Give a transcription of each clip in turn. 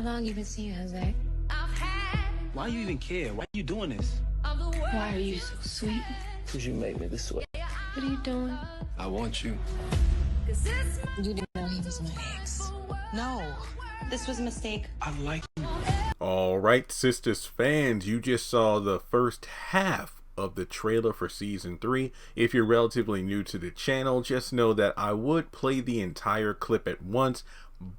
long you been seeing Jose? Why you even care? Why you doing this? Why are you so sweet? Because you made me this way. What are you doing? I want you. You didn't know he was my ex. No, this was a mistake. I like you. All right, Sistas fans, you just saw the first half of the trailer for season 3. If you're relatively new to the channel, just know that I would play the entire clip at once,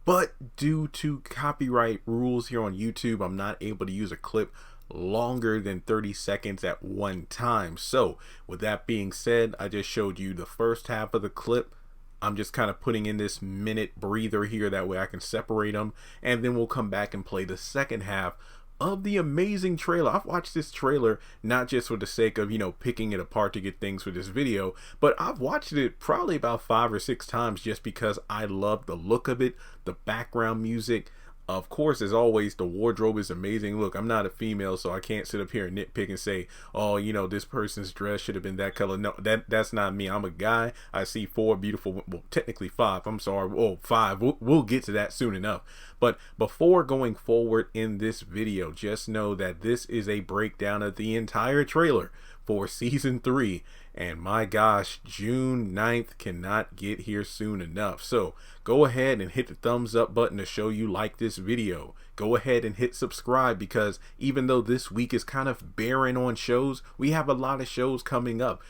but due to copyright rules here on YouTube, I'm not able to use a clip longer than 30 seconds at one time. So with that being said, I just showed you the first half of the clip. I'm just kind of putting in this minute breather here, that way I can separate them, and then we'll come back and play the second half of the amazing trailer. I've watched this trailer not just for the sake of, you know, picking it apart to get things for this video, but I've watched it probably about 5 or 6 times just because I love the look of it, the background music. Of course, as always, the wardrobe is amazing. Look, I'm not a female, so I can't sit up here and nitpick and say, oh, you know, this person's dress should have been that color. No, that's not me. I'm a guy. I see 4 beautiful, well, technically 5. I'm sorry. Oh, 5. We'll get to that soon enough. But before going forward in this video, just know that this is a breakdown of the entire trailer for season 3. And my gosh, June 9th cannot get here soon enough. So go ahead and hit the thumbs up button to show you like this video. Go ahead and hit subscribe, because even though this week is kind of barren on shows, we have a lot of shows coming up.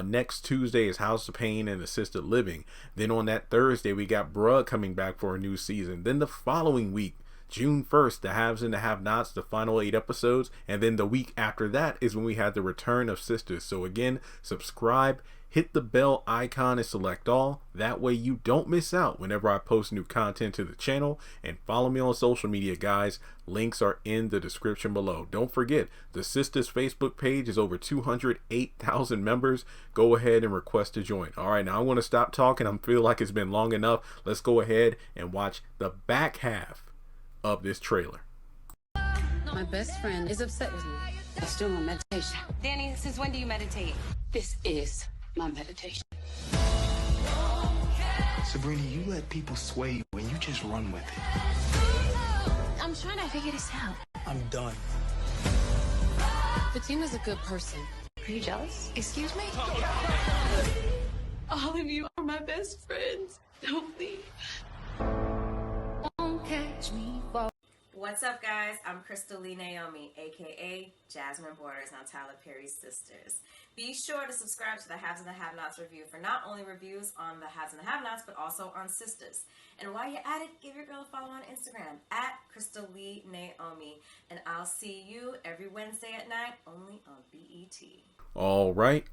Next Tuesday is House of Pain and Assisted Living. Then on that Thursday, we got Bruh coming back for a new season. Then the following week, June 1st, the Haves and the Have-Nots, the final 8 episodes, and then the week after that is when we have the return of Sistas. So again, subscribe, hit the bell icon and select all. That way you don't miss out whenever I post new content to the channel. And follow me on social media, guys. Links are in the description below. Don't forget, the Sistas Facebook page is over 208,000 members. Go ahead and request to join. All right, now I want to stop talking. I feel like it's been long enough. Let's go ahead and watch the back half of this trailer. My best friend is upset with me. I still want meditation. Danny, since when do you meditate? This is my meditation. Sabrina, you let people sway you and you just run with it. I'm trying to figure this out. I'm done. Fatima's a good person. Are you jealous? Excuse me? All of you are my best friends. Don't leave. Won't catch me. What's up, guys? I'm Crystal Lee Naomi, aka Jasmine Borders on Tyler Perry's Sisters. Be sure to subscribe to the Haves and the Have-Nots review for not only reviews on the Haves and the Have-Nots, but also on Sisters. And while you're at it, give your girl a follow on Instagram at Crystal Lee Naomi. And I'll see you every Wednesday at 9, only on BET. All right.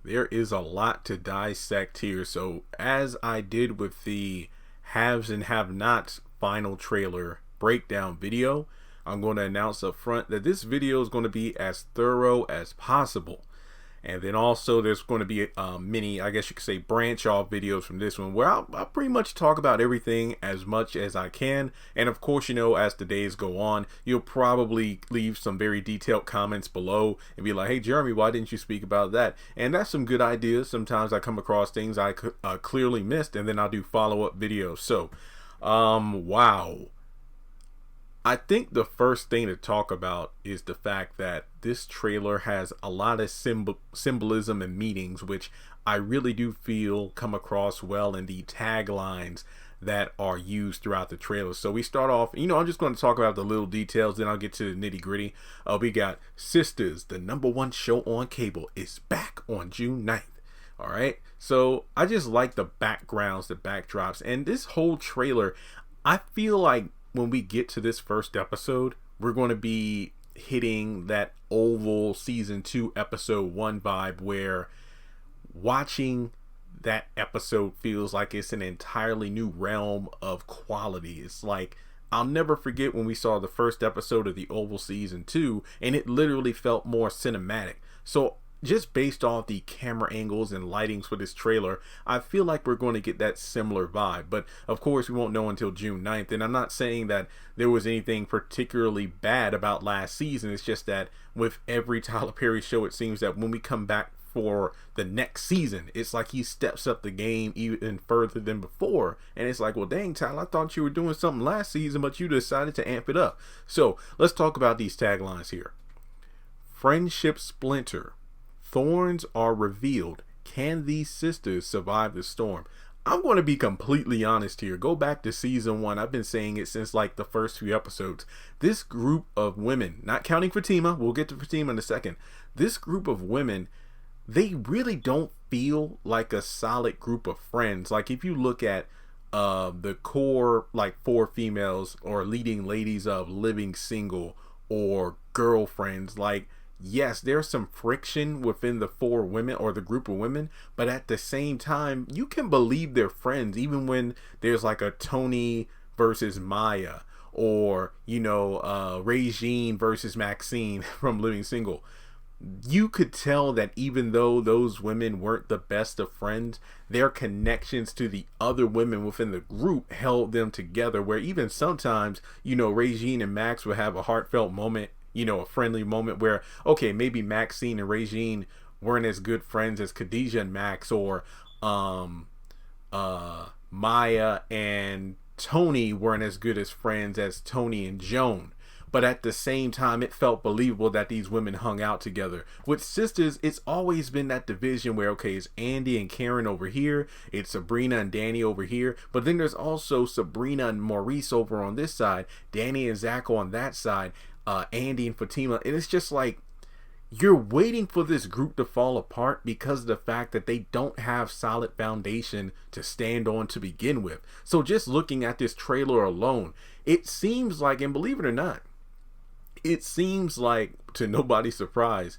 There is a lot to dissect here. So as I did with the Haves and Have-Nots final trailer breakdown video, I'm going to announce up front that this video is going to be as thorough as possible. And then also there's going to be many, I guess you could say, branch off videos from this one where I'll pretty much talk about everything as much as I can. And of course, you know, as the days go on, you'll probably leave some very detailed comments below and be like, hey Jeremy, why didn't you speak about that? And that's some good ideas. Sometimes I come across things I clearly missed, and then I'll do follow-up videos. So wow. I think the first thing to talk about is the fact that this trailer has a lot of symbolism and meanings, which I really do feel come across well in the taglines that are used throughout the trailer. So we start off, you know, I'm just going to talk about the little details, then I'll get to the nitty gritty. We got Sistas, the #1 show on cable, is back on June 9th. All right. So I just like the backgrounds, the backdrops, and this whole trailer. I feel like when we get to this first episode, we're going to be hitting that Oval season 2 episode 1 vibe, where watching that episode feels like it's an entirely new realm of quality. It's like, I'll never forget when we saw the first episode of the Oval season 2, and it literally felt more cinematic. So just based off the camera angles and lightings for this trailer, I feel like we're going to get that similar vibe. But of course, we won't know until June 9th. And I'm not saying that there was anything particularly bad about last season. It's just that with every Tyler Perry show, it seems that when we come back for the next season. It's like he steps up the game even further than before. And it's like, well, dang, Tyler, I thought you were doing something last season, but you decided to amp it up. So let's talk about these taglines here. Friendship splinter. Thorns are revealed. Can these sisters survive the storm? I'm going to be completely honest here. Go back to season 1. I've been saying it since like the first few episodes. This group of women, not counting Fatima, we'll get to Fatima in a second. This group of women, they really don't feel like a solid group of friends. Like if you look at the core like 4 females or leading ladies of Living Single or Girlfriends, like yes, there's some friction within the 4 women or the group of women, but at the same time, you can believe they're friends even when there's like a Tony versus Maya or, you know, Regine versus Maxine from Living Single. You could tell that even though those women weren't the best of friends, their connections to the other women within the group held them together, where even sometimes, you know, Regine and Max would have a heartfelt moment, you know, a friendly moment where, okay, maybe Maxine and Regine weren't as good friends as Khadijah and Max, or Maya and Tony weren't as good as friends as Tony and Joan. But at the same time, it felt believable that these women hung out together. With Sisters, it's always been that division where, okay, it's Andy and Karen over here, it's Sabrina and Danny over here, but then there's also Sabrina and Maurice over on this side, Danny and Zach on that side, Andy and Fatima. And it's just like, you're waiting for this group to fall apart because of the fact that they don't have solid foundation to stand on to begin with. So just looking at this trailer alone, it seems like, and believe it or not, it seems like, to nobody's surprise,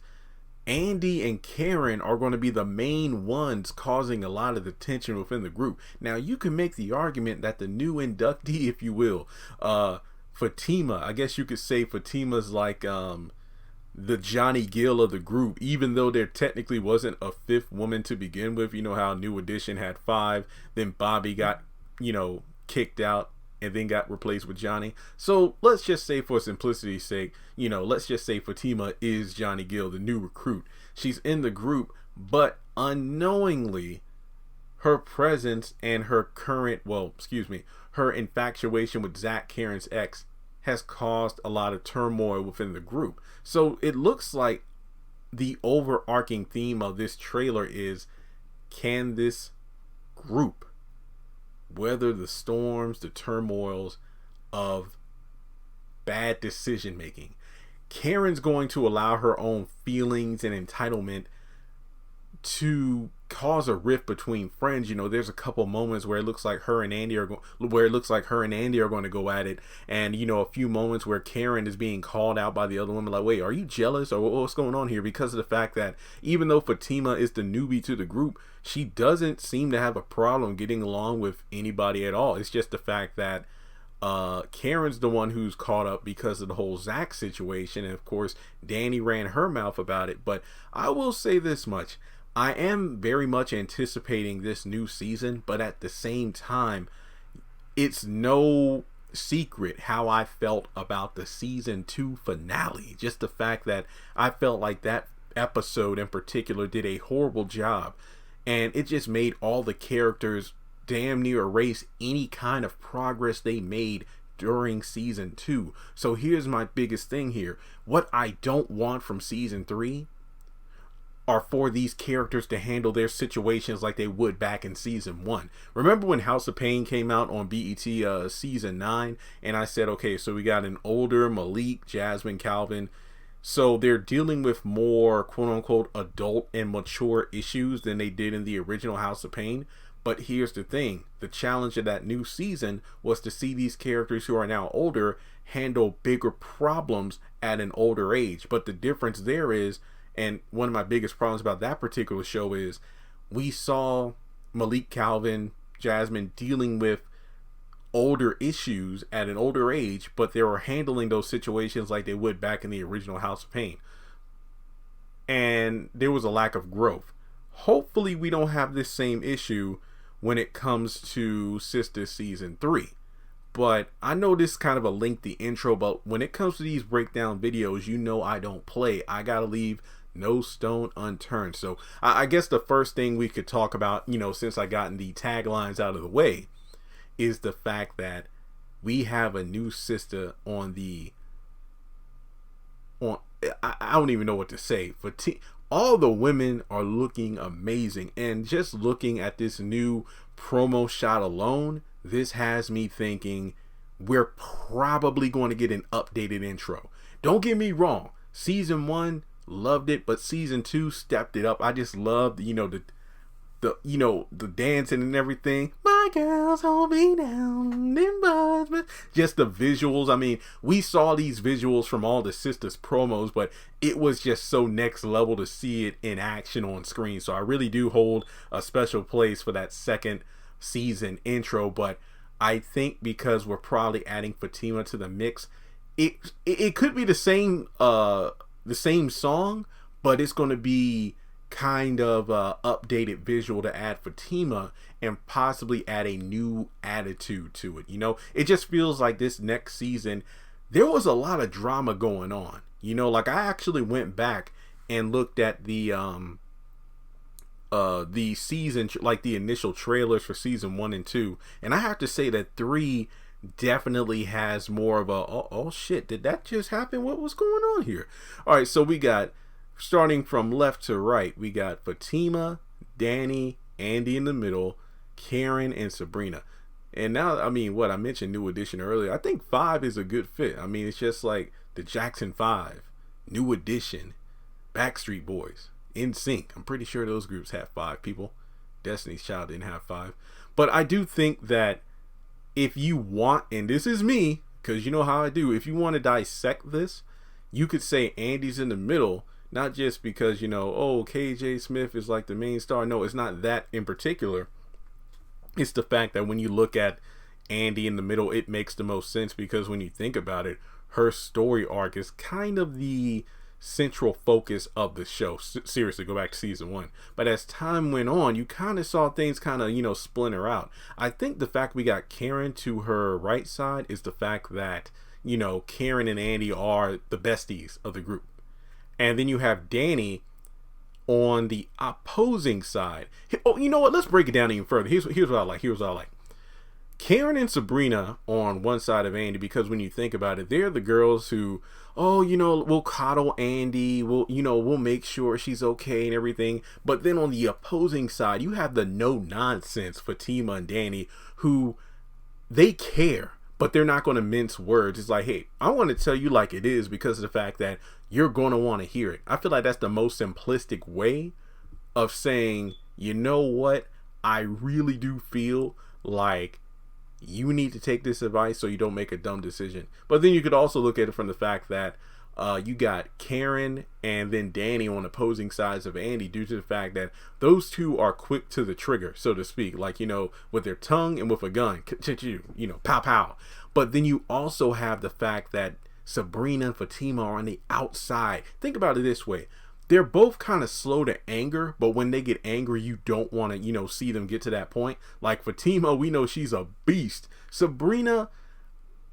Andy and Karen are going to be the main ones causing a lot of the tension within the group. Now, you can make the argument that the new inductee, if you will, Fatima, I guess you could say Fatima's like the Johnny Gill of the group, even though there technically wasn't a 5th woman to begin with. You know how New Edition had 5, then Bobby got, you know, kicked out and then got replaced with Johnny. So let's just say, for simplicity's sake, you know, let's just say Fatima is Johnny Gill, the new recruit. She's in the group, but unknowingly, her presence and her her infatuation with Zach, Karen's ex, has caused a lot of turmoil within the group. So it looks like the overarching theme of this trailer is, can this group weather the storms, the turmoils of bad decision making? Karen's going to allow her own feelings and entitlement to cause a rift between friends. You know, there's a couple moments where it looks like her and Andy are going to go at it, and you know, a few moments where Karen is being called out by the other women, like, wait, are you jealous, or what's going on here? Because of the fact that even though Fatima is the newbie to the group, she doesn't seem to have a problem getting along with anybody at all. It's just the fact that Karen's the one who's caught up because of the whole Zach situation, and of course Danny ran her mouth about it. But I will say this much: I am very much anticipating this new season, but at the same time, it's no secret how I felt about the season 2 finale. Just the fact that I felt like that episode in particular did a horrible job, and it just made all the characters damn near erase any kind of progress they made during season 2. So here's my biggest thing here. What I don't want from season 3 are for these characters to handle their situations like they would back in season 1. Remember when House of Pain came out on BET season 9, and I said, okay, so we got an older Malik, Jasmine, Calvin, so they're dealing with more quote-unquote adult and mature issues than they did in the original House of Pain. But here's the thing, the challenge of that new season was to see these characters who are now older handle bigger problems at an older age. But the difference there is, and one of my biggest problems about that particular show is, we saw Malik, Calvin, Jasmine dealing with older issues at an older age, but they were handling those situations like they would back in the original House of Pain. And there was a lack of growth. Hopefully we don't have this same issue when it comes to Sistas season 3. But I know this is kind of a lengthy intro, but when it comes to these breakdown videos, you know I don't play. I gotta leave no stone unturned. So I guess the first thing we could talk about, since I gotten the taglines out of the way, is the fact that we have a new sister on I don't even know what to say. All the women are looking amazing, and just looking at this new promo shot alone, this has me thinking we're probably going to get an updated intro. Don't get me wrong, season 1 loved it, but season 2 stepped it up. I just loved the dancing and everything. My girls hold me down in buds. Just the visuals. I mean, we saw these visuals from all the Sistas promos, but it was just so next level to see it in action on screen. So I really do hold a special place for that second season intro. But I think because we're probably adding Fatima to the mix, it could be the same song, but it's going to be kind of updated visual to add Fatima and possibly add a new attitude to it. It just feels like this next season there was a lot of drama going on. Like I actually went back and looked at the season, like the initial trailers for season 1 and 2, and I have to say that 3 definitely has more of a oh shit, did that just happen? What was going on here? All right, so we got, starting from left to right, we got Fatima, Danny, Andy in the middle, Karen, and Sabrina. And now, I mean, I mentioned New Edition earlier. I think 5 is a good fit. I mean, it's just like the Jackson 5, New Edition, Backstreet Boys, NSYNC. I'm pretty sure those groups have 5 people. Destiny's Child didn't have 5. But I do think that if you want, and this is me, because you know how I do, if you want to dissect this, you could say Andy's in the middle. Not just because, KJ Smith is like the main star. No, it's not that in particular. It's the fact that when you look at Andy in the middle, it makes the most sense, because when you think about it, her story arc is kind of the central focus of the show. Seriously, go back to season 1. But as time went on, you kind of saw things kind of, splinter out. I think the fact we got Karen to her right side is the fact that, Karen and Andy are the besties of the group. And then you have Danny on the opposing side. Oh, you know what? Let's break it down even further. Here's what I like. Karen and Sabrina on one side of Andy, because when you think about it, they're the girls who, we'll coddle Andy, we'll make sure she's okay and everything. But then on the opposing side, you have the no nonsense Fatima and Danny, who they care, but they're not going to mince words. It's like, hey, I want to tell you like it is, because of the fact that you're going to want to hear it. I feel like that's the most simplistic way of saying, you know what? I really do feel like you need to take this advice so you don't make a dumb decision. But then you could also look at it from the fact that you got Karen and then Danny on opposing sides of Andy, due to the fact that those two are quick to the trigger, so to speak, like, with their tongue and with a gun, pow pow. But then you also have the fact that Sabrina and Fatima are on the outside. Think about it this way. They're both kind of slow to anger, but when they get angry, you don't want to, see them get to that point. Like Fatima, we know she's a beast. Sabrina,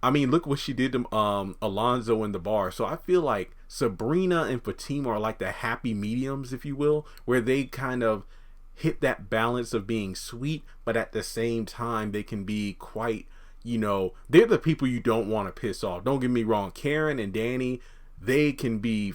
I mean, look what she did to Alonzo in the bar. So I feel like Sabrina and Fatima are like the happy mediums, if you will, where they kind of hit that balance of being sweet, but at the same time, they can be quite, they're the people you don't want to piss off. Don't get me wrong. Karen and Danny, they can be,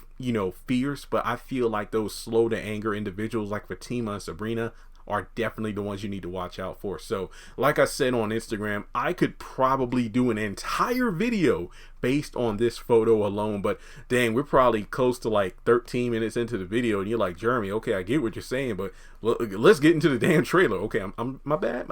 fierce, but I feel like those slow to anger individuals like Fatima and Sabrina are definitely the ones you need to watch out for. So like I said on Instagram, I could probably do an entire video based on this photo alone, but dang, we're probably close to like 13 minutes into the video, and you're like, Jeremy, okay, I get what you're saying, but let's get into the damn trailer. Okay, I'm my bad.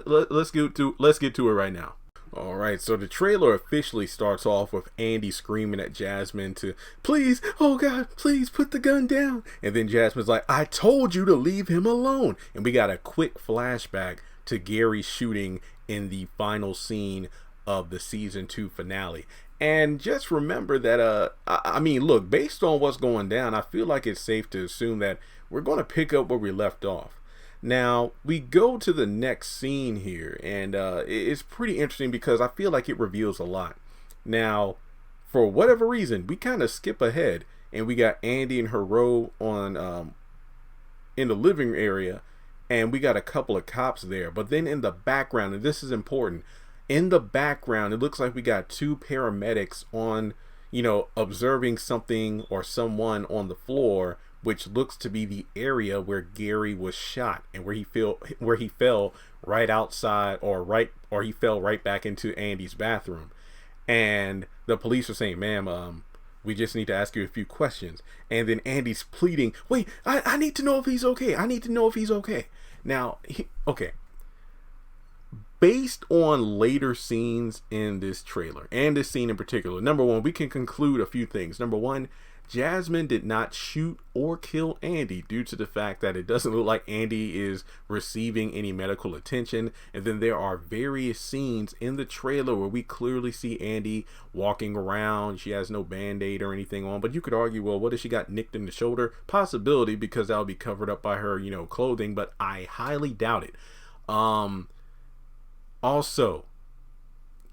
Let's get to it right now. All right, so the trailer officially starts off with Andy screaming at Jasmine to, please, oh God, please put the gun down. And then Jasmine's like, I told you to leave him alone. And we got a quick flashback to Gary shooting in the final scene of the season 2 finale. And just remember that, I mean, look, based on what's going down, I feel like it's safe to assume that we're going to pick up where we left off. Now, we go to the next scene here, and it's pretty interesting because I feel like it reveals a lot. Now, for whatever reason, we kind of skip ahead, and we got Andy in her row on in the living area, and we got a couple of cops there. But then in the background, and this is important, in the background, it looks like we got two paramedics on, observing something or someone on the floor, which looks to be the area where Gary was shot and where he fell right outside, or he fell right back into Andy's bathroom. And the police are saying, ma'am, we just need to ask you a few questions. And then Andy's pleading, wait, I need to know if he's okay. I need to know if he's okay. Now, okay. Based on later scenes in this trailer, and this scene in particular, number one, we can conclude a few things. Number one, Jasmine did not shoot or kill Andy due to the fact that it doesn't look like Andy is receiving any medical attention. And then there are various scenes in the trailer where we clearly see Andy walking around. She has no band-aid or anything on, but you could argue, well, what if she got nicked in the shoulder? Possibility, because that'll be covered up by her, clothing, but I highly doubt it. Also,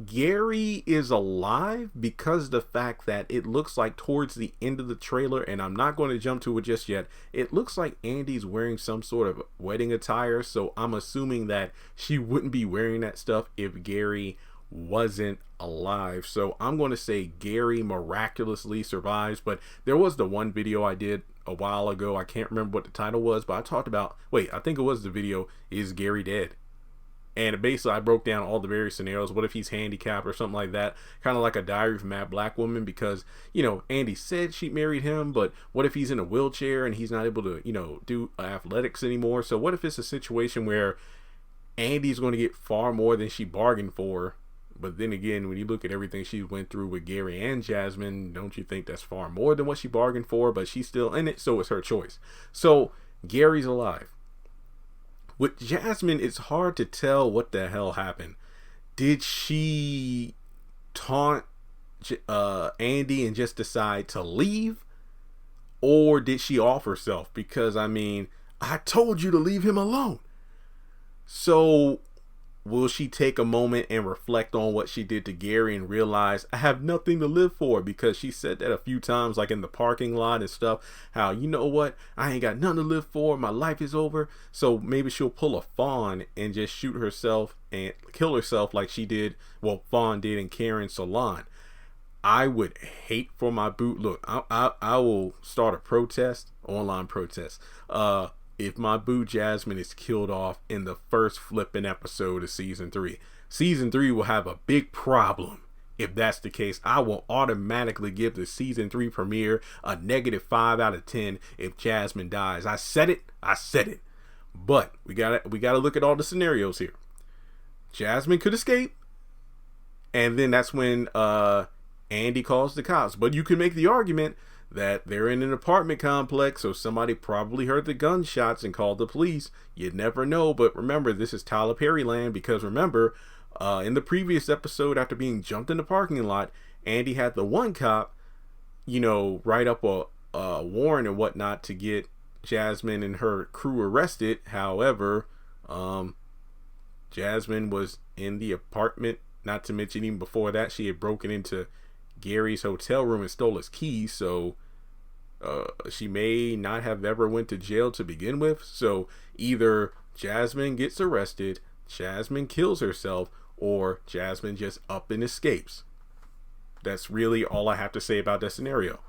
Gary is alive because the fact that it looks like towards the end of the trailer, and I'm not going to jump to it just yet, it looks like Andy's wearing some sort of wedding attire, so I'm assuming that she wouldn't be wearing that stuff if Gary wasn't alive. So I'm going to say Gary miraculously survives. But there was the one video I did a while ago, I can't remember what the title was, but I talked about, I think it was the video, Is Gary Dead? And basically, I broke down all the various scenarios. What if he's handicapped or something like that? Kind of like a Diary of a Mad Black Woman, because, Andy said she married him, but what if he's in a wheelchair and he's not able to, do athletics anymore? So what if it's a situation where Andy's going to get far more than she bargained for? But then again, when you look at everything she went through with Gary and Jasmine, don't you think that's far more than what she bargained for? But she's still in it, so it's her choice. So Gary's alive. With Jasmine, it's hard to tell what the hell happened. Did she taunt Andy and just decide to leave? Or did she off herself? Because, I told you to leave him alone. So, will she take a moment and reflect on what she did to Gary and realize, I have nothing to live for? Because she said that a few times, like in the parking lot and stuff, how, you know what, I ain't got nothing to live for, my life is over. So maybe she'll pull a Fawn and just shoot herself and kill herself like she did, Fawn did in Karen's salon. I would hate for my boot. Look, I will start a protest, online protest. If my boo Jasmine is killed off in the first flipping episode of season 3. Season 3 will have a big problem. If that's the case, I will automatically give the season 3 premiere a -5 out of 10 if Jasmine dies. I said it. But we gotta look at all the scenarios here. Jasmine could escape, and then that's when Andy calls the cops. But you can make the argument that they're in an apartment complex, so somebody probably heard the gunshots and called the police. You'd never know. But remember, this is Tyler Perry land, because remember, in the previous episode, after being jumped in the parking lot, Andy had the one cop, write up a warrant and whatnot to get Jasmine and her crew arrested. However, Jasmine was in the apartment, not to mention even before that, she had broken into Gary's hotel room and stole his keys, so she may not have ever went to jail to begin with. So either Jasmine gets arrested, Jasmine kills herself, or Jasmine just up and escapes. That's really all I have to say about that scenario.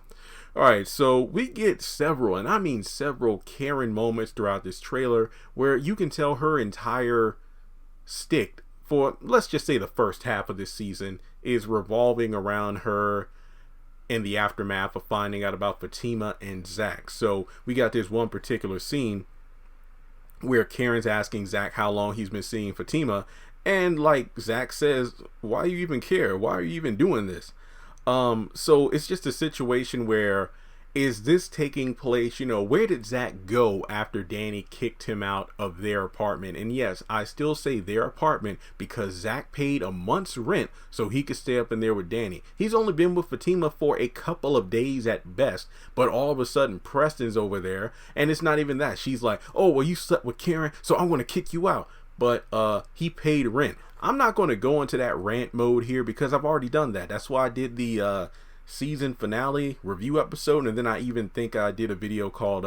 Alright, so we get several, and I mean several, Karen moments throughout this trailer where you can tell her entire stick for, let's just say, the first half of this season is revolving around her in the aftermath of finding out about Fatima and Zach. So we got this one particular scene where Karen's asking Zach how long he's been seeing Fatima, and like Zach says, why you even care? Why are you even doing this? So it's just a situation where, is this taking place, where did Zach go after Danny kicked him out of their apartment? And yes, I still say their apartment because Zach paid a month's rent so he could stay up in there with Danny. He's only been with Fatima for a couple of days at best, but all of a sudden Preston's over there, and it's not even that. She's like, oh, well, you slept with Karen, so I'm going to kick you out. But he paid rent. I'm not going to go into that rant mode here because I've already done that. That's why I did the season finale review episode, and then I even think I did a video called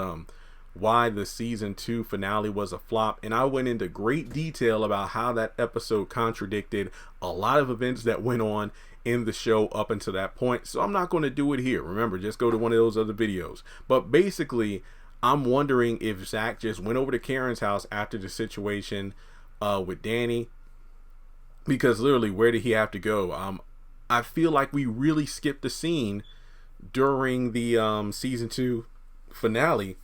why the season 2 finale was a flop, and I went into great detail about how that episode contradicted a lot of events that went on in the show up until that point. So I'm not going to do it here. Remember, just go to one of those other videos. But basically, I'm wondering if Zach just went over to Karen's house after the situation with Danny, because literally, where did he have to go? I feel like we really skipped the scene during the season 2 finale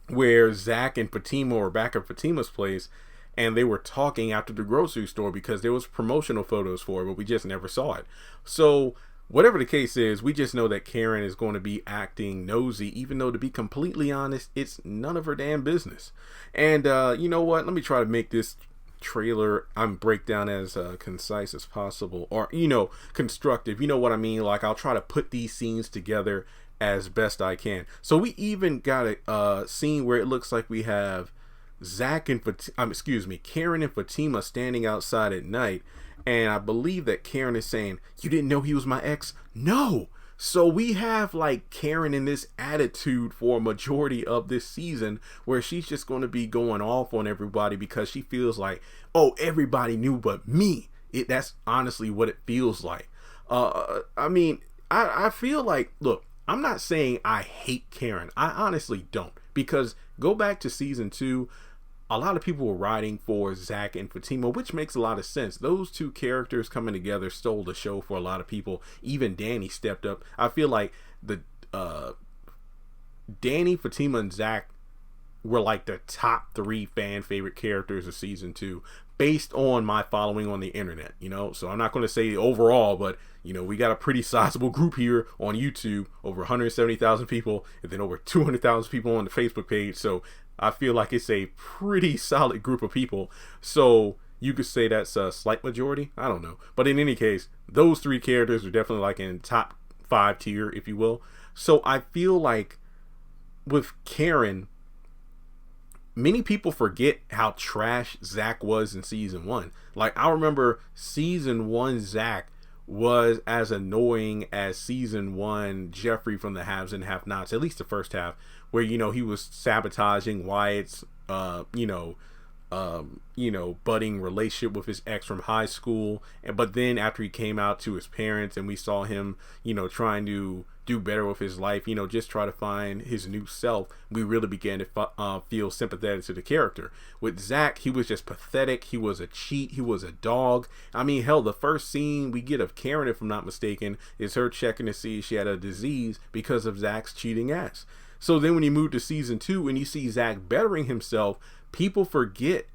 where Zach and Fatima were back at Fatima's place, and they were talking after the grocery store because there was promotional photos for it, but we just never saw it. So whatever the case is, we just know that Karen is going to be acting nosy, even though, to be completely honest, it's none of her damn business. And you know what? Let me try to make this trailer breakdown as concise as possible, or constructive. You know what I mean? Like, I'll try to put these scenes together as best I can. So we even got a scene where it looks like we have Karen and Fatima standing outside at night, and I believe that Karen is saying, "You didn't know he was my ex?" No. So we have like Karen in this attitude for a majority of this season, where she's just going to be going off on everybody because she feels like, oh, everybody knew but me. That's honestly what it feels like. I feel like, look, I'm not saying I hate Karen. I honestly don't, because go back to season 2, a lot of people were riding for Zach and Fatima, which makes a lot of sense. Those two characters coming together stole the show for a lot of people. Even Danny stepped up. I feel like the Danny, Fatima, and Zach were like the top 3 fan favorite characters of season 2, based on my following on the internet, so I'm not going to say overall, but we got a pretty sizable group here on YouTube, over 170,000 people, and then over 200,000 people on the Facebook page. So I feel like it's a pretty solid group of people. So you could say that's a slight majority. I don't know. But in any case, those 3 characters are definitely like in top 5 tier, if you will. So I feel like with Karen, many people forget how trash Zach was in season 1. Like, I remember season 1 Zach was as annoying as season 1 Jeffrey from the Haves and Have-Nots, at least the first half, where he was sabotaging Wyatt's budding relationship with his ex from high school. But then after he came out to his parents and we saw him trying to do better with his life, just try to find his new self, we really began to feel sympathetic to the character. With Zach, he was just pathetic. He was a cheat. He was a dog. I mean, hell, the first scene we get of Karen, if I'm not mistaken, is her checking to see if she had a disease because of Zach's cheating ass. So then when you move to season 2 and you see Zach bettering himself, people forget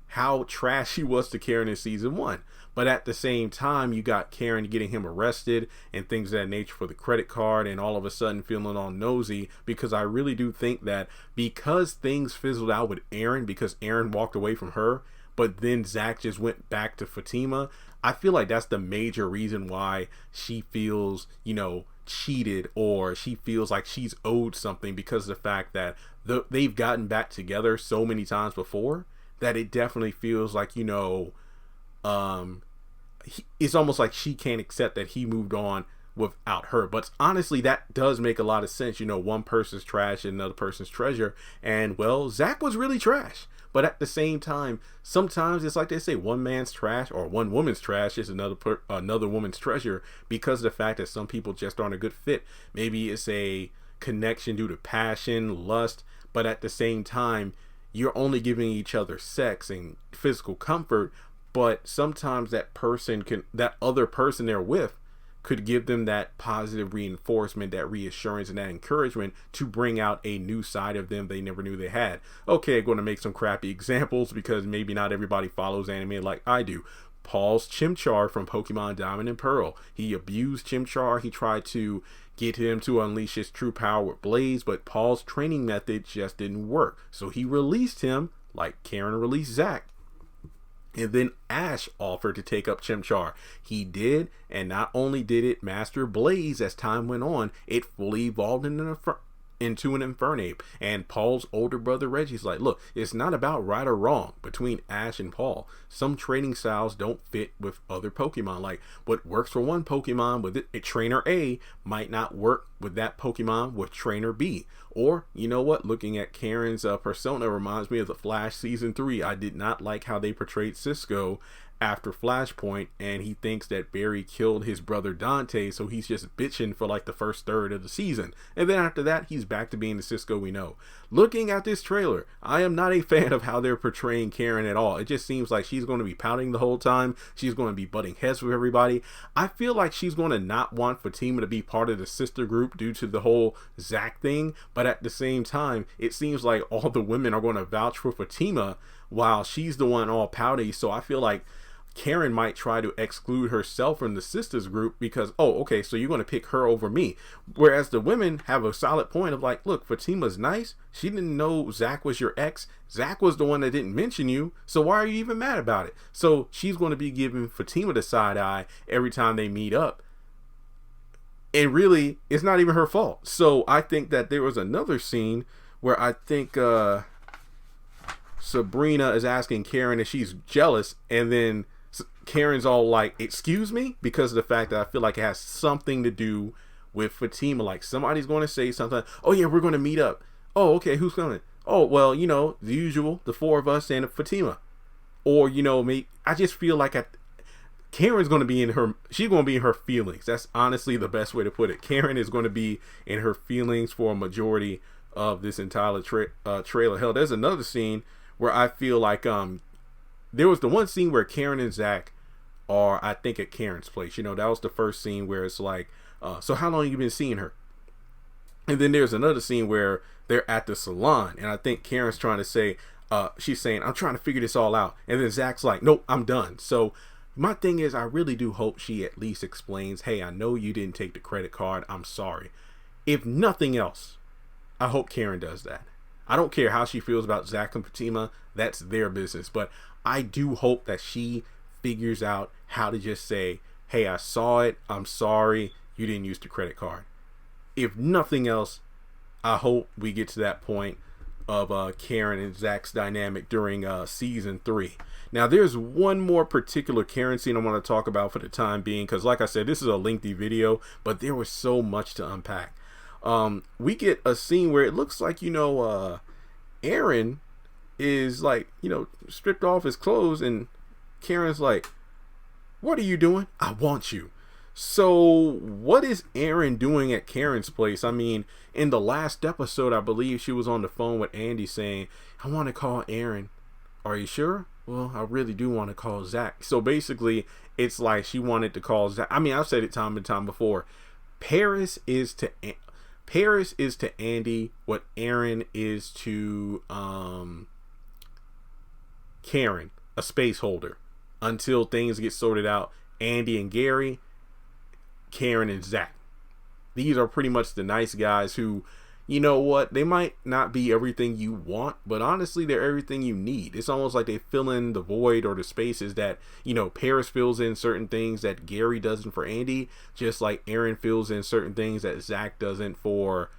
how trash he was to Karen in season 1. But at the same time, you got Karen getting him arrested and things of that nature for the credit card, and all of a sudden feeling all nosy, because I really do think that because things fizzled out with Aaron, because Aaron walked away from her, but then Zach just went back to Fatima, I feel like that's the major reason why she feels, cheated, or she feels like she's owed something, because of the fact that they've gotten back together so many times before that it definitely feels like, it's almost like she can't accept that he moved on without her. But honestly, that does make a lot of sense. One person's trash and another person's treasure, and well, Zach was really trash. But at the same time, sometimes it's like they say, one man's trash or one woman's trash is another woman's treasure, because of the fact that some people just aren't a good fit. Maybe it's a connection due to passion, lust, but at the same time, you're only giving each other sex and physical comfort, but sometimes that other person they're with could give them that positive reinforcement, that reassurance, and that encouragement to bring out a new side of them they never knew they had. Okay, I'm going to make some crappy examples because maybe not everybody follows anime like I do. Paul's Chimchar from Pokemon Diamond and Pearl. He abused Chimchar. He tried to get him to unleash his true power with Blaze, but Paul's training method just didn't work. So he released him like Karen released Zach. And then Ash offered to take up Chimchar. He did, and not only did it master Blaze as time went on, it fully evolved into an Infernape. And Paul's older brother Reggie's like, look, it's not about right or wrong between Ash and Paul. Some training styles don't fit with other Pokemon. Like what works for one Pokemon with a trainer A might not work with that Pokemon with trainer B. Or, you know what, looking at Karen's persona reminds me of the Flash season 3. I did not like how they portrayed Cisco after Flashpoint, and he thinks that Barry killed his brother Dante, so he's just bitching for like the first third of the season, and then after that he's back to being the Cisco we know. Looking at this trailer, I am not a fan of how they're portraying Karen at all. It just seems like she's going to be pouting the whole time. She's going to be butting heads with everybody. I feel like she's going to not want Fatima to be part of the sister group due to the whole Zach thing, but at the same time it seems like all the women are going to vouch for Fatima while she's the one all pouty. So I feel like Karen might try to exclude herself from the sisters group because, oh, okay, so you're going to pick her over me. Whereas the women have a solid point of like, look, Fatima's nice. She didn't know Zach was your ex. Zach was the one that didn't mention you. So why are you even mad about it? So she's going to be giving Fatima the side eye every time they meet up. And really, it's not even her fault. So I think that there was another scene where I think Sabrina is asking Karen if she's jealous, and then Karen's all like, excuse me, because of the fact that I feel like it has something to do with Fatima. Like somebody's going to say something. Oh yeah, we're going to meet up. Oh, okay, who's coming? Oh, well, you know, the usual, the four of us and Fatima. Or, you know, me. I just feel like Karen's going to be she's going to be in her feelings. That's honestly the best way to put it. Karen is going to be in her feelings for a majority of this entire trailer. Hell, there's another scene where I feel like there was the one scene where Karen and Zach are, I think, at Karen's place. You know, that was the first scene where it's like, so how long have you been seeing her? And then there's another scene where they're at the salon, and I think Karen's trying to say, she's saying, I'm trying to figure this all out. And then Zach's like, nope, I'm done. So my thing is, I really do hope she at least explains, hey, I know you didn't take the credit card. I'm sorry. If nothing else, I hope Karen does that. I don't care how she feels about Zach and Fatima. That's their business. But I do hope that she figures out how to just say, hey, I saw it. I'm sorry. You didn't use the credit card. If nothing else, I hope we get to that point of Karen and Zach's dynamic during season 3. Now, there's one more particular Karen scene I want to talk about for the time being, because like I said, this is a lengthy video, but there was so much to unpack. We get a scene where it looks like, you know, Aaron is like, you know, stripped off his clothes, and Karen's like, what are you doing? I want you. So what is Aaron doing at Karen's place? I mean, in the last episode, I believe she was on the phone with Andy saying, I want to call Aaron. Are you sure? Well, I really do want to call Zach. So basically, it's like she wanted to call Zach. I mean, I've said it time and time before. Paris is to Andy what Aaron is to Karen, a space holder, until things get sorted out. Andy and Gary, Karen and Zach. These are pretty much the nice guys who, you know what, they might not be everything you want, but honestly, they're everything you need. It's almost like they fill in the void or the spaces that, you know, Paris fills in certain things that Gary doesn't for Andy, just like Aaron fills in certain things that Zach doesn't for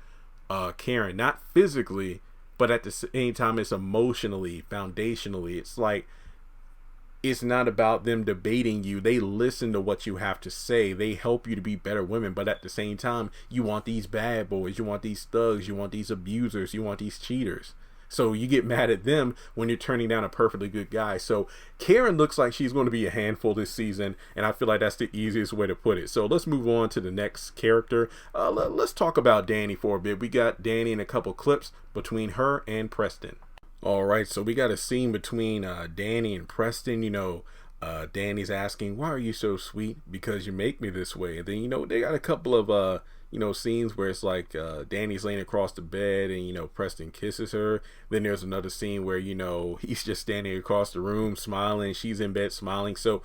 Karen. Not physically, but at the same time, it's emotionally, foundationally. It's like, it's not about them debating you. They listen to what you have to say. They help you to be better women. But at the same time, you want these bad boys. You want these thugs. You want these abusers. You want these cheaters. So you get mad at them when you're turning down a perfectly good guy. So Karen looks like she's going to be a handful this season. And I feel like that's the easiest way to put it. So let's move on to the next character. Let's talk about Danny for a bit. We got Danny in a couple clips between her and Preston. All right, so we got a scene between Danny and Preston. You know, Danny's asking, why are you so sweet? Because you make me this way. And then, you know, they got a couple of, you know, scenes where it's like Danny's laying across the bed and, you know, Preston kisses her. Then there's another scene where, you know, he's just standing across the room smiling. She's in bed smiling. So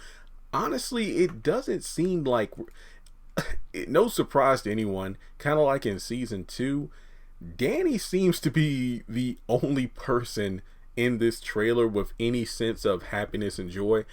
honestly, it doesn't seem like, no surprise to anyone, kind of like in season 2, Danny seems to be the only person in this trailer with any sense of happiness and joy.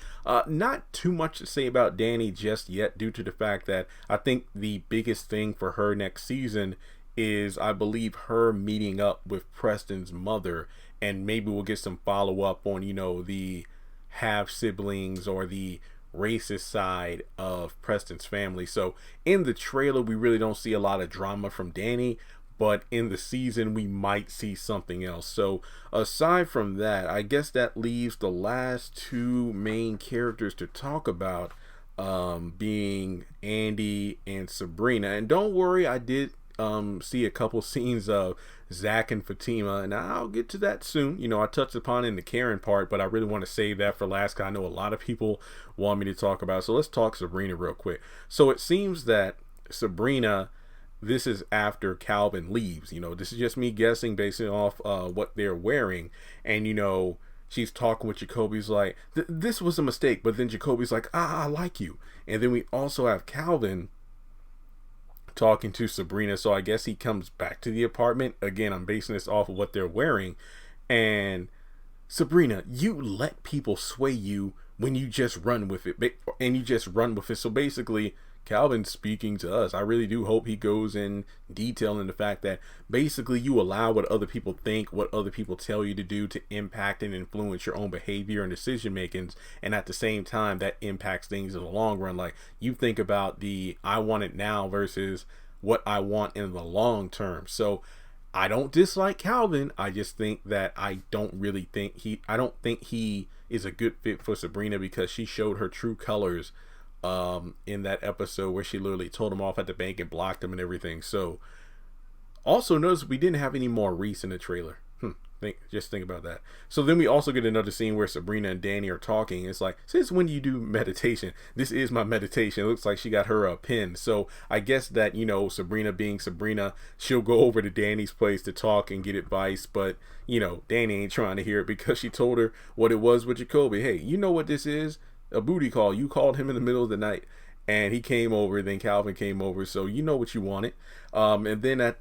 Not too much to say about Danny just yet, due to the fact that I think the biggest thing for her next season is, I believe, her meeting up with Preston's mother, and maybe we'll get some follow up on, you know, the half siblings or the racist side of Preston's family. So in the trailer, we really don't see a lot of drama from Danny, but in the season we might see something else. So aside from that, I guess that leaves the last two main characters to talk about, being Andy and Sabrina. And don't worry, I did see a couple scenes of Zach and Fatima, and I'll get to that soon. You know, I touched upon it in the Karen part, but I really want to save that for last, because I know a lot of people want me to talk about it. So let's talk Sabrina real quick. So it seems that Sabrina, this is after Calvin leaves. You know, this is just me guessing based off what they're wearing. And, you know, she's talking with Jacoby's like, this was a mistake. But then Jacoby's like, I like you. And then we also have Calvin talking to Sabrina. So I guess he comes back to the apartment. Again, I'm basing this off of what they're wearing. And Sabrina, you let people sway you when you just run with it. And you just run with it. So basically, Calvin's speaking to us. I really do hope he goes in detail in the fact that basically you allow what other people think, what other people tell you to do, to impact and influence your own behavior and decision makings. And at the same time, that impacts things in the long run. Like, you think about the I want it now versus what I want in the long term. So I don't dislike Calvin. I just think that I don't think he is a good fit for Sabrina, because she showed her true colors in that episode where she literally told him off at the bank and blocked him and everything. So also notice we didn't have any more Reese in the trailer. Just think about that. So then we also get another scene where Sabrina and Danny are talking. It's like, since when do you do meditation? This is my meditation. It looks like she got her a pin. So I guess that, you know, Sabrina being Sabrina, she'll go over to Danny's place to talk and get advice. But, you know, Danny ain't trying to hear it, because she told her what it was with Jacoby. Hey, you know what this is? A booty call. You called him in the middle of the night and he came over. Then Calvin came over, so you know what you wanted. And then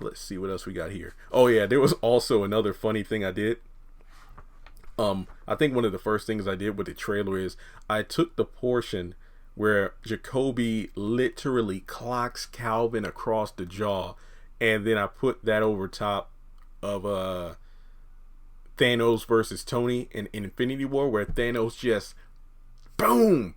let's see what else we got here. Oh yeah, there was also another funny thing I did. I think one of the first things I did with the trailer is I took the portion where Jacoby literally clocks Calvin across the jaw, and then I put that over top of Thanos versus Tony in Infinity War, where Thanos just boom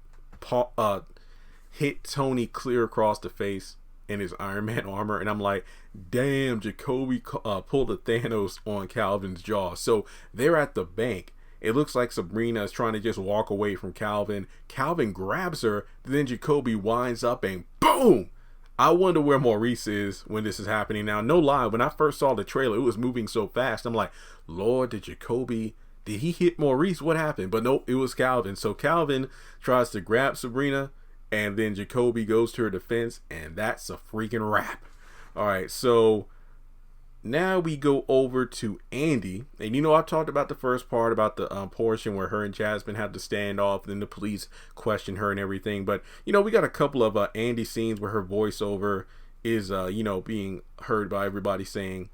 hit Tony clear across the face in his Iron Man armor. And I'm like, damn, Jacoby pulled a Thanos on Calvin's jaw. So they're at the bank. It looks like Sabrina is trying to just walk away from Calvin. Calvin grabs her, then Jacoby winds up and boom. I wonder where Maurice is when this is happening. Now, no lie, when I first saw the trailer, it was moving so fast. I'm like, Lord, did he hit Maurice? What happened? But nope, it was Calvin. So Calvin tries to grab Sabrina, and then Jacoby goes to her defense, and that's a freaking wrap. All right, so now we go over to Andy. And you know, I talked about the first part about the portion where her and Jasmine have to stand off, then the police question her and everything. But, you know, we got a couple of Andy scenes where her voiceover is, you know, being heard by everybody saying,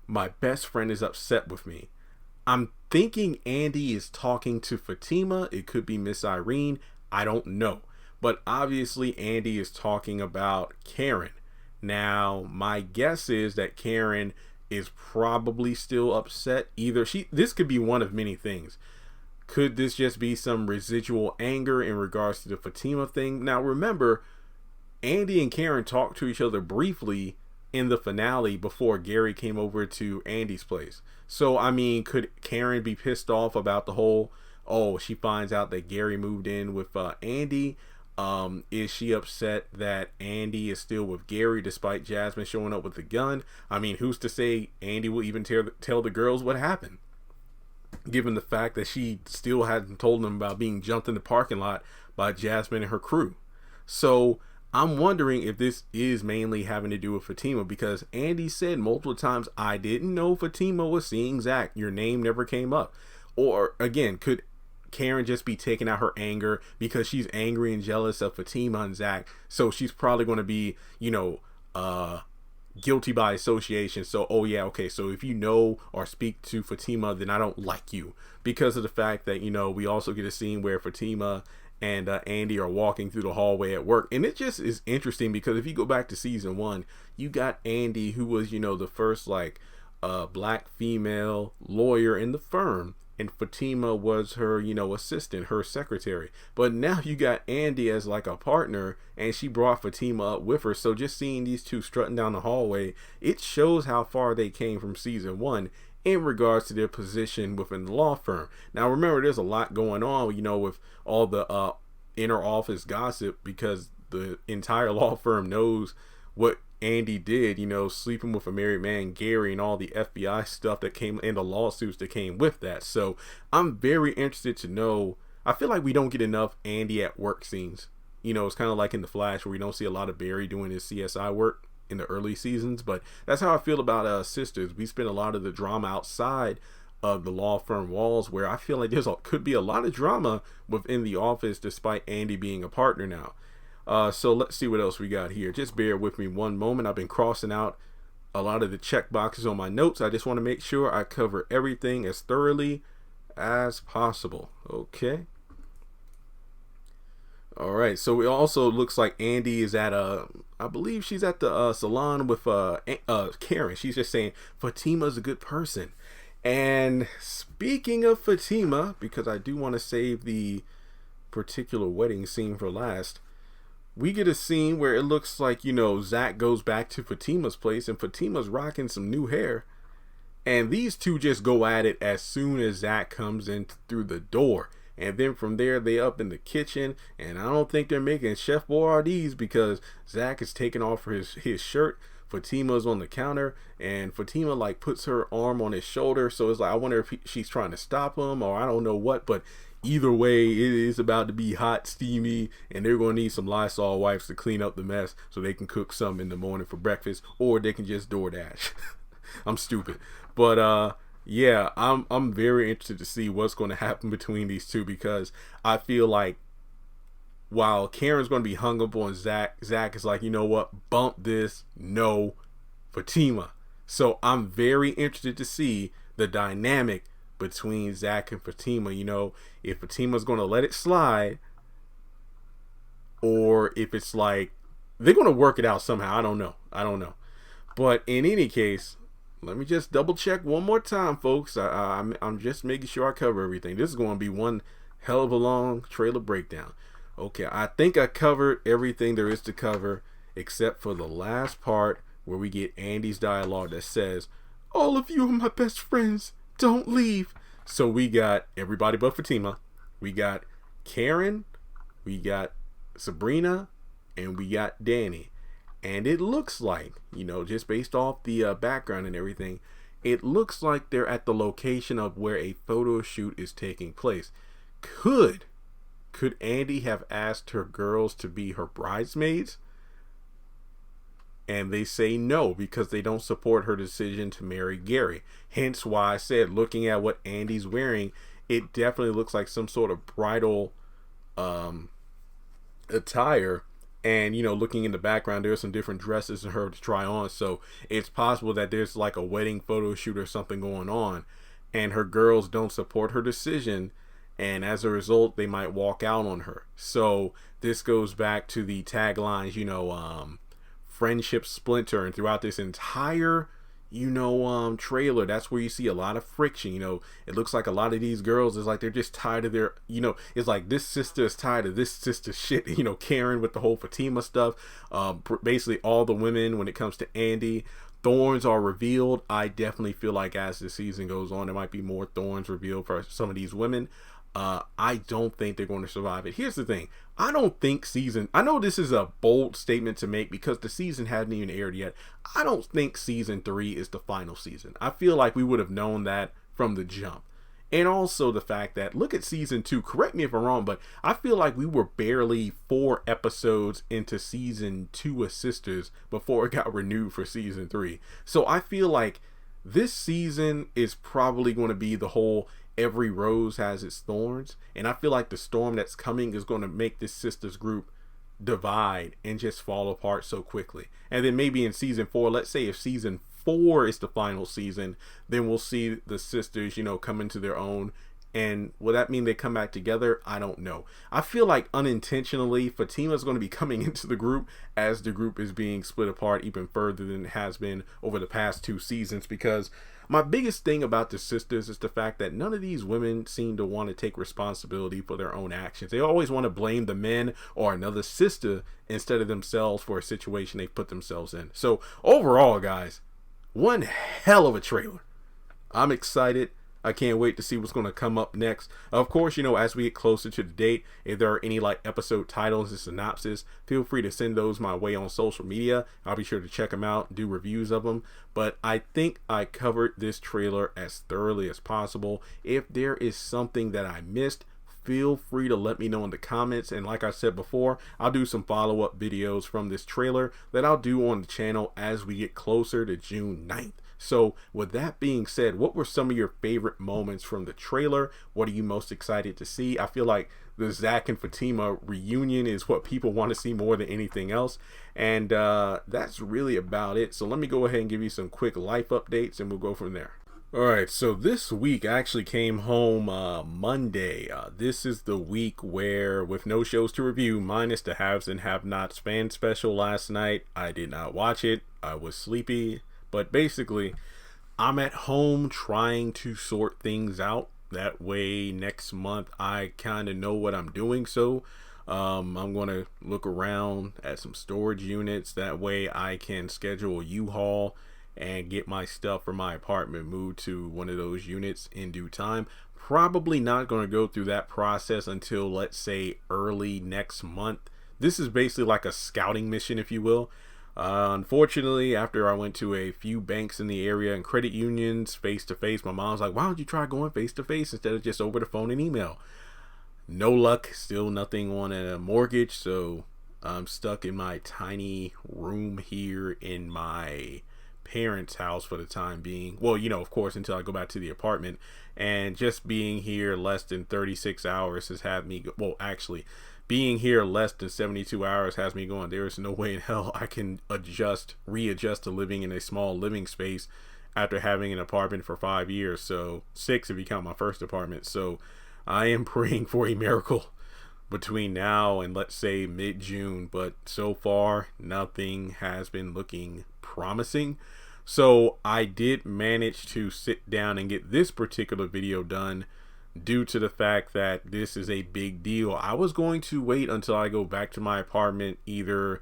my best friend is upset with me. I'm thinking Andy is talking to Fatima. It could be Miss Irene. I don't know. But obviously Andy is talking about Karen. Now, my guess is that Karen is probably still upset. This could be one of many things. Could this just be some residual anger in regards to the Fatima thing? Now, remember, Andy and Karen talked to each other briefly in the finale before Gary came over to Andy's place. So, I mean, could Karen be pissed off about the whole, she finds out that Gary moved in with Andy? Is she upset that Andy is still with Gary despite Jasmine showing up with the gun? I mean, who's to say Andy will even tell the girls what happened, given the fact that she still hadn't told them about being jumped in the parking lot by Jasmine and her crew. So I'm wondering if this is mainly having to do with Fatima, because Andy said multiple times, I didn't know Fatima was seeing Zach. Your name never came up. Or again, could Karen just be taking out her anger because she's angry and jealous of Fatima and Zach? So she's probably going to be, you know, guilty by association. So, so if you know or speak to Fatima, then I don't like you, because of the fact that, you know, we also get a scene where Fatima and Andy are walking through the hallway at work. And it just is interesting because if you go back to season 1, you got Andy, who was, you know, the first like black female lawyer in the firm, and Fatima was her, you know, assistant, her secretary. But now you got Andy as like a partner, and she brought Fatima up with her. So just seeing these two strutting down the hallway, it shows how far they came from season 1 in regards to their position within the law firm. Now remember, there's a lot going on, you know, with all the inner office gossip, because the entire law firm knows what Andy did, you know, sleeping with a married man, Gary, and all the FBI stuff that came in, the lawsuits that came with that. So I'm very interested to know. I feel like we don't get enough Andy at work scenes. You know, it's kind of like in The Flash, where we don't see a lot of Barry doing his CSI work in the early seasons. But that's how I feel about Sisters. We spend a lot of the drama outside of the law firm walls, where I feel like could be a lot of drama within the office, despite Andy being a partner now. So let's see what else we got here. Just bear with me one moment. I've been crossing out a lot of the check boxes on my notes. I just want to make sure I cover everything as thoroughly as possible. Okay. All right. So it also looks like Andy is at I believe she's at the salon with Karen. She's just saying Fatima's a good person. And speaking of Fatima, because I do want to save the particular wedding scene for last, we get a scene where it looks like, you know, Zach goes back to Fatima's place, and Fatima's rocking some new hair. And these two just go at it as soon as Zach comes in through the door. And then from there, they up in the kitchen. And I don't think they're making Chef Boyardee's, because Zach is taking off his shirt. Fatima's on the counter, and Fatima like puts her arm on his shoulder. So it's like, I wonder if she's trying to stop him, or I don't know what, but either way, it is about to be hot, steamy, and they're going to need some Lysol wipes to clean up the mess so they can cook some in the morning for breakfast, or they can just DoorDash. I'm stupid. But yeah, I'm very interested to see what's going to happen between these two, because I feel like while Karen's going to be hung up on Zach, Zach is like, you know what, bump this, no, Fatima. So I'm very interested to see the dynamic between Zach and Fatima. You know, if Fatima's going to let it slide, or if it's like they're going to work it out somehow. I don't know. But in any case, let me just double check one more time, folks. I'm just making sure I cover everything. This is going to be one hell of a long trailer breakdown. Okay, I think I covered everything there is to cover, except for the last part where we get Andy's dialogue that says, "All of you are my best friends. Don't leave." So we got everybody but Fatima. We got Karen, we got Sabrina, and we got Danny. And it looks like, you know, just based off the background and everything, it looks like they're at the location of where a photo shoot is taking place. Could Andy have asked her girls to be her bridesmaids? And they say no, because they don't support her decision to marry Gary. Hence why I said, looking at what Andy's wearing, it definitely looks like some sort of bridal attire. And, you know, looking in the background, there's some different dresses for her to try on. So it's possible that there's like a wedding photo shoot or something going on, and her girls don't support her decision. And as a result, they might walk out on her. So this goes back to the taglines, you know, friendship splinter. And throughout this entire, you know, trailer, that's where you see a lot of friction. You know, it looks like a lot of these girls is like they're just tired of their, you know, it's like this sister is tired of this sister shit. You know, Karen with the whole Fatima stuff. Basically all the women when it comes to Andy. Thorns are revealed. I definitely feel like as the season goes on, there might be more thorns revealed for some of these women. I don't think they're going to survive it. Here's the thing. I know this is a bold statement to make because the season hadn't even aired yet. I don't think season 3 is the final season. I feel like we would have known that from the jump. And also the fact that, look at season 2, correct me if I'm wrong, but I feel like we were barely 4 episodes into season 2 of Sisters before it got renewed for season 3. So I feel like this season is probably going to be the whole every rose has its thorns, and I feel like the storm that's coming is going to make this Sisters group divide and just fall apart so quickly. And then maybe in season 4, let's say if season 4 is the final season, then we'll see the Sisters, you know, come into their own And will that mean they come back together? I don't know. I feel like unintentionally Fatima is going to be coming into the group as the group is being split apart even further than it has been over the past 2 seasons, because my biggest thing about the sisters is the fact that none of these women seem to want to take responsibility for their own actions. They always want to blame the men or another sister instead of themselves for a situation they've put themselves in. So overall, guys, one hell of a trailer. I'm excited. I can't wait to see what's going to come up next. Of course, you know, as we get closer to the date, if there are any like episode titles and synopsis, feel free to send those my way on social media. I'll be sure to check them out, do reviews of them. But I think I covered this trailer as thoroughly as possible. If there is something that I missed, feel free to let me know in the comments. And like I said before, I'll do some follow-up videos from this trailer that I'll do on the channel as we get closer to June 9th. So with that being said, what were some of your favorite moments from the trailer? What are you most excited to see? I feel like the Zach and Fatima reunion is what people want to see more than anything else. And that's really about it. So let me go ahead and give you some quick life updates and we'll go from there. Alright, so this week I actually came home Monday. This is the week where, with no shows to review, minus the Haves and Have-Nots fan special last night, I did not watch it. I was sleepy. But basically, I'm at home trying to sort things out. That way next month I kind of know what I'm doing. So I'm going to look around at some storage units. That way I can schedule a U-Haul and get my stuff from my apartment moved to one of those units in due time. Probably not going to go through that process until, let's say, early next month. This is basically like a scouting mission, if you will. Unfortunately, after I went to a few banks in the area and credit unions face to face, my mom's like, why don't you try going face to face instead of just over the phone and email? No luck, still nothing on a mortgage, so I'm stuck in my tiny room here in my parents' house for the time being. Well, you know, of course, until I go back to the apartment. And just being here less than 36 hours has had me well, actually, being here less than 72 hours has me going, there is no way in hell I can readjust to living in a small living space after having an apartment for 5 years. So 6 if you count my first apartment. So I am praying for a miracle between now and, let's say, mid-June. But so far, nothing has been looking promising. So I did manage to sit down and get this particular video done due to the fact that this is a big deal. I was going to wait until I go back to my apartment either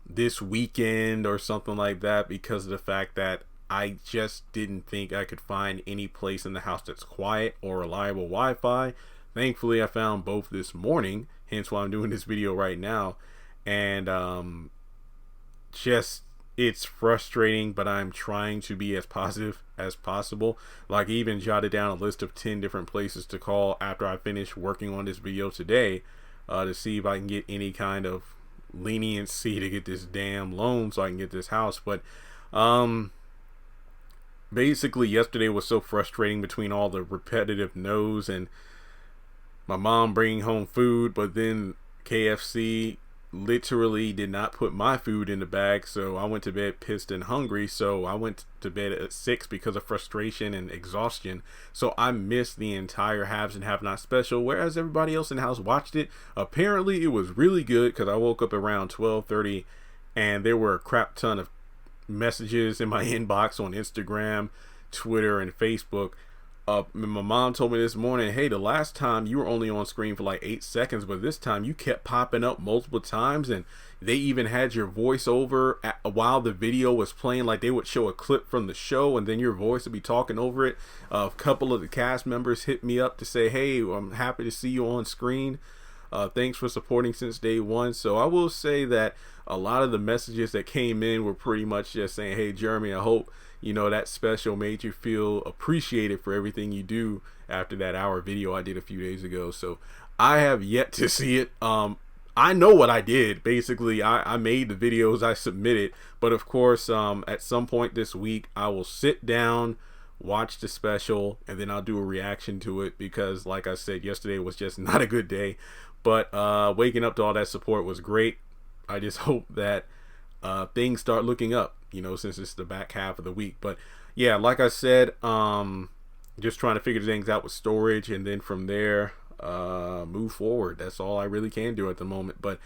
this weekend or something like that, because of the fact that I just didn't think I could find any place in the house that's quiet or reliable Wi-Fi. Thankfully, I found both this morning, hence why I'm doing this video right now. And it's frustrating, but I'm trying to be as positive as possible. Like, even jotted down a list of 10 different places to call after I finish working on this video today to see if I can get any kind of leniency to get this damn loan so I can get this house. But basically yesterday was so frustrating between all the repetitive no's and my mom bringing home food, but then KFC literally did not put my food in the bag, so I went to bed pissed and hungry. So I went to bed at 6 because of frustration and exhaustion. So I missed the entire Haves and Have-Not special, whereas everybody else in the house watched it. Apparently it was really good, because I woke up around 12:30 and there were a crap ton of messages in my inbox on Instagram, Twitter, and Facebook. My mom told me this morning, hey, the last time you were only on screen for like 8 seconds, but this time you kept popping up multiple times, and they even had your voiceover while the video was playing. Like, they would show a clip from the show and then your voice would be talking over it. A couple of the cast members hit me up to say, hey, I'm happy to see you on screen. Thanks for supporting since day one. So I will say that a lot of the messages that came in were pretty much just saying, hey, Jeremy, I hope you know that special made you feel appreciated for everything you do after that hour video I did a few days ago. So I have yet to see it. I know what I did. Basically, I made the videos, I submitted, but of course, at some point this week, I will sit down, watch the special, and then I'll do a reaction to it, because like I said, yesterday was just not a good day. But waking up to all that support was great. I just hope that things start looking up, you know, since it's the back half of the week. But yeah, like I said, just trying to figure things out with storage, and then from there move forward. That's all I really can do at the moment. But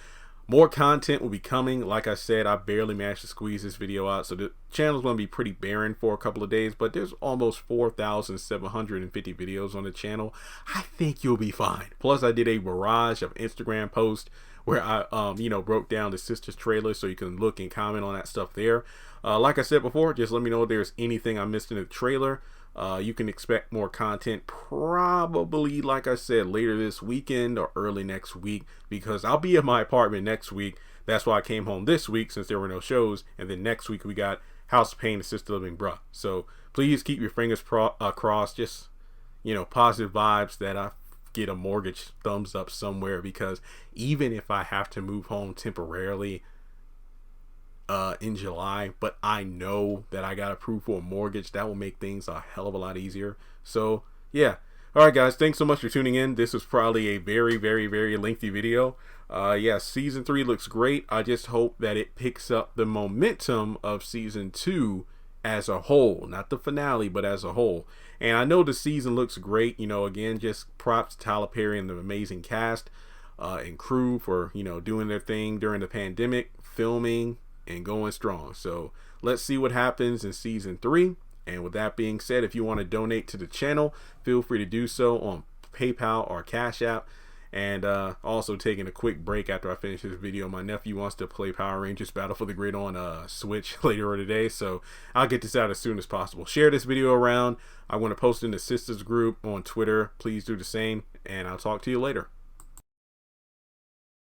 more content will be coming. Like I said, I barely managed to squeeze this video out, so the channel's going to be pretty barren for a couple of days, but there's almost 4,750 videos on the channel. I think you'll be fine. Plus, I did a barrage of Instagram posts where I broke down the Sistas trailer, so you can look and comment on that stuff there. Like I said before, just let me know if there's anything I missed in the trailer. You can expect more content probably, like I said, later this weekend or early next week, because I'll be at my apartment next week. That's why I came home this week, since there were no shows. And then next week we got House of Pain, Assisted Living, bruh. So please keep your fingers crossed. Just, positive vibes that I get a mortgage thumbs up somewhere, because even if I have to move home temporarily in July, but I know that I got approved for a mortgage, that will make things a hell of a lot easier. So yeah, all right guys, thanks so much for tuning in. This was probably a very, very, very lengthy video. Yeah, season 3 looks great. I just hope that it picks up the momentum of season 2 as a whole, not the finale, but as a whole. And I know the season looks great. Again, just props to Tyler Perry and the amazing cast and crew for doing their thing during the pandemic, filming and going strong. So let's see what happens in season 3. And with that being said, if you want to donate to the channel, feel free to do so on PayPal or Cash App. And also taking a quick break after I finish this video, my nephew wants to play Power Rangers Battle for the Grid on Switch later today, so I'll get this out as soon as possible. Share this video around. I want to post in the Sistas group on Twitter. Please do the same, and I'll talk to you later.